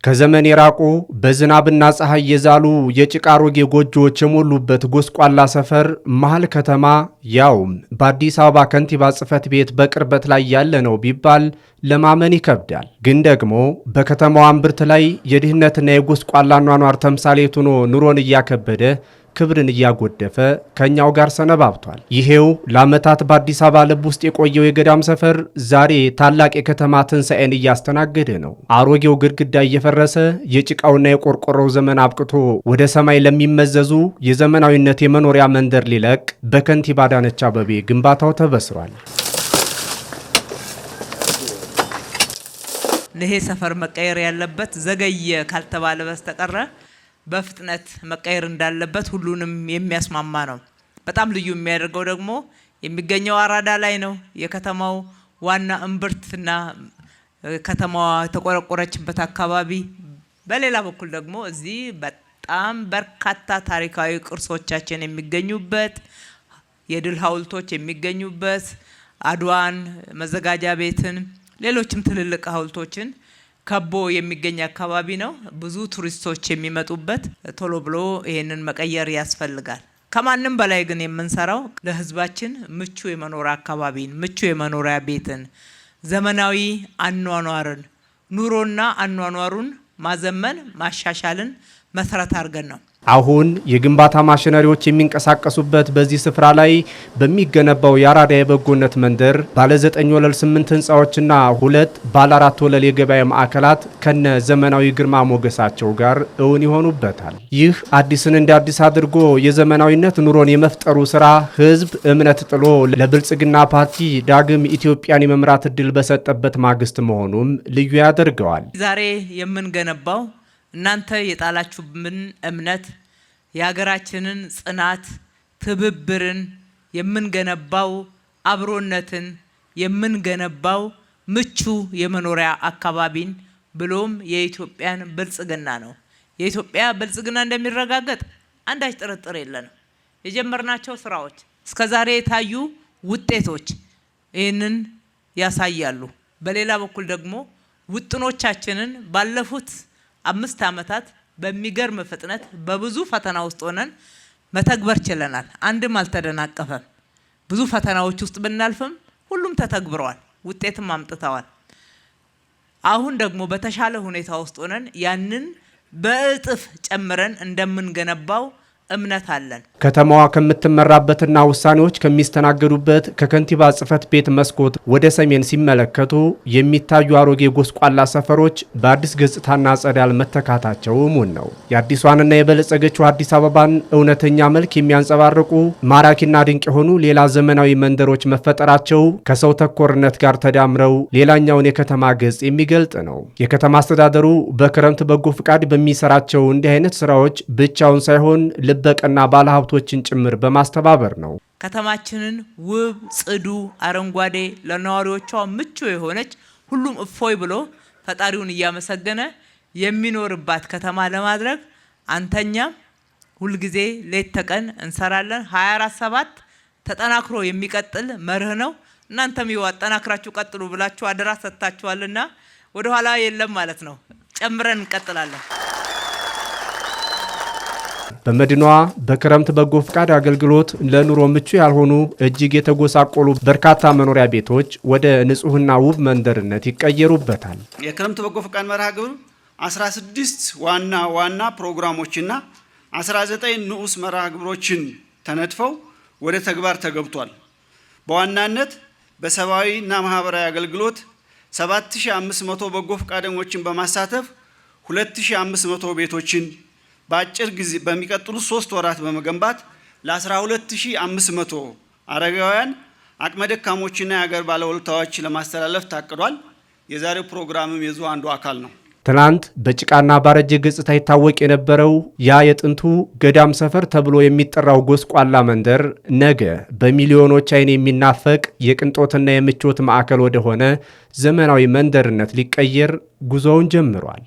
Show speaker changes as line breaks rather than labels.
ከዘመን የራቁ በዝናብና ፀሐይ የዛሉ የጭቃ አሮጌ ጎጆዎች የሞሉበት ጎስቋላ ሰፈር መሃል ከተማ ያውም በአዲስ አበባ ከንቲባ ጽሕፈት ቤት በቅርበት ላይ ያለ ነው ቢባል ለማመን ይከብዳል። ግን ደግሞ በከተማዋ እምብርት ላይ የድህነትና የጎስቋላ ኗኗር ተምሳሌት ሆኖ ኑሮን እያከበደ ክብርን እያጎደፈ ከኛው ጋር ሰነባብቷል። ይሄው ለዓመታት በአዲስ አበባ ልብ ውስጥ የቆየው የገዳም ሰፈር ዛሬ ታላቅ የከተማ ትንሣኤን እያስተናገደ ነው። አሮጌው ግድግዳ እየፈረሰ የጭቃውና የቆርቆሮው ዘመን አብቅቶ ወደ ሰማይ ለሚመዘዙ የዘመናዊነት የመኖሪያ መንደር ሊለቅ በከንቲባ አዳነች አቤቤ ግንባታው ተበስሯል።
ይሄ ሰፈር መቀየር ያለበት ዘገየ ካልተባለ በስተቀር በፍጥነት መቀየር እንዳለበት ሁሉንም የሚያስማማ ነው። በጣም ልዩ የሚያደርገው ደግሞ የሚገኘው አራዳ ላይ ነው። የከተማው ዋና እምብርትና ከተማዋ የተቆረቆረችበት አካባቢ። በሌላ በኩል ደግሞ እዚህ በጣም በርካታ ታሪካዊ ቅርሶቻችን የሚገኙበት፣ የድል ሐውልቶች የሚገኙበት፣ አድዋን፣ መዘጋጃ ቤትን፣ ሌሎችም ትልልቅ ሐውልቶችን ከቦ የሚገኝ አካባቢ ነው። ብዙ ቱሪስቶች የሚመጡበት። ቶሎ ብሎ ይሄንን መቀየር ያስፈልጋል። ከማንም በላይ ግን የምንሰራው ለሕዝባችን ምቹ የመኖሪያ አካባቢን፣ ምቹ የመኖሪያ ቤትን፣ ዘመናዊ አኗኗርን፣ ኑሮና አኗኗሩን ማዘመን ማሻሻልን መሰረት አድርገን ነው።
አሁን የግንባታ ማሽነሪዎች የሚንቀሳቀሱበት በዚህ ስፍራ ላይ በሚገነባው የአራዳ የበጎነት መንደር ባለ 9 ወለል 8 ህንፃዎችና 2 ባለ 4 ወለል የገበያ ማዕከላት ከነ ዘመናዊ ግርማ ሞገሳቸው ጋር እውን ይሆኑበታል። ይህ አዲስን እንደ አዲስ አድርጎ የዘመናዊነት ኑሮን የመፍጠሩ ስራ ህዝብ እምነት ጥሎ ለብልጽግና ፓርቲ ዳግም ኢትዮጵያን የመምራት እድል በሰጠበት ማግስት መሆኑም ልዩ ያደርገዋል።
ዛሬ የምንገነባው እናንተ የጣላችሁብን እምነት የሀገራችንን ጽናት፣ ትብብርን የምንገነባው አብሮነትን የምንገነባው ምቹ የመኖሪያ አካባቢን ብሎም የኢትዮጵያን ብልጽግና ነው። የኢትዮጵያ ብልጽግና እንደሚረጋገጥ አንዳች ጥርጥር የለንም። የጀመርናቸው ስራዎች እስከዛሬ የታዩ ውጤቶች ይህንን ያሳያሉ። በሌላ በኩል ደግሞ ውጥኖቻችንን ባለፉት 5 ዓመታት በሚገርም ፍጥነት በብዙ ፈተና ውስጥ ሆነን መተግበር ችለናል። አንድም አልተደናቀፈም። ብዙ ፈተናዎች ውስጥ ብናልፍም ሁሉም ተተግብረዋል፣ ውጤትም አምጥተዋል። አሁን ደግሞ በተሻለ ሁኔታ ውስጥ ሆነን ያንን በእጥፍ ጨምረን እንደምንገነባው እምነት አለን።
ከተማዋ ከምትመራበትና ውሳኔዎች ከሚስተናገዱበት ከከንቲባ ጽሕፈት ቤት መስኮት ወደ ሰሜን ሲመለከቱ የሚታዩ አሮጌ ጎስቋላ ሰፈሮች በአዲስ ገጽታና ጸዳል መተካታቸው እሙን ነው። የአዲሷንና የበለጸገችው አዲስ አበባን እውነተኛ መልክ የሚያንጸባርቁ ማራኪና ድንቅ የሆኑ ሌላ ዘመናዊ መንደሮች መፈጠራቸው ከሰው ተኮርነት ጋር ተዳምረው ሌላኛውን የከተማ ገጽ የሚገልጥ ነው። የከተማ አስተዳደሩ በክረምት በጎ ፍቃድ በሚሰራቸው እንዲህ አይነት ስራዎች ብቻውን ሳይሆን ልበቀና ባለሀብቶችን ጭምር በማስተባበር ነው።
ከተማችንን ውብ፣ ጽዱ፣ አረንጓዴ ለነዋሪዎቿ ምቹ የሆነች ሁሉም እፎይ ብሎ ፈጣሪውን እያመሰገነ የሚኖርባት ከተማ ለማድረግ አንተኛም ሁልጊዜ ሌት ተቀን እንሰራለን። 24/7 ተጠናክሮ የሚቀጥል መርህ ነው። እናንተም ይው አጠናክራችሁ ቀጥሉ ብላችሁ አደራ ሰጥታችኋልና ወደ ኋላ የለም ማለት ነው። ጨምረን እንቀጥላለን።
በመዲናዋ በክረምት በጎ ፍቃድ አገልግሎት ለኑሮ ምቹ ያልሆኑ እጅግ የተጎሳቆሉ በርካታ መኖሪያ ቤቶች ወደ ንጹህና ውብ መንደርነት ይቀየሩበታል።
የክረምት በጎ ፍቃድ መርሃ ግብር 16 ዋና ፕሮግራሞችና 19 ንዑስ መርሃ ግብሮችን ተነድፈው ወደ ተግባር ተገብቷል። በዋናነት በሰብአዊና ማህበራዊ አገልግሎት 7500 በጎ ፍቃደኞችን በማሳተፍ 2500 ቤቶችን በአጭር ጊዜ በሚቀጥሉ 3 ወራት በመገንባት ለ12500 አረጋውያን አቅመ ደካሞችና የሀገር ባለውለታዎች ለማስተላለፍ ታቅዷል። የዛሬው ፕሮግራምም የዚሁ አንዱ አካል ነው።
ትናንት በጭቃና ባረጀ ገጽታ ይታወቅ የነበረው ያ የጥንቱ ገዳም ሰፈር ተብሎ የሚጠራው ጎስቋላ መንደር ነገ በሚሊዮኖች አይን የሚናፈቅ የቅንጦትና የምቾት ማዕከል ወደሆነ ዘመናዊ መንደርነት ሊቀየር ጉዞውን ጀምሯል።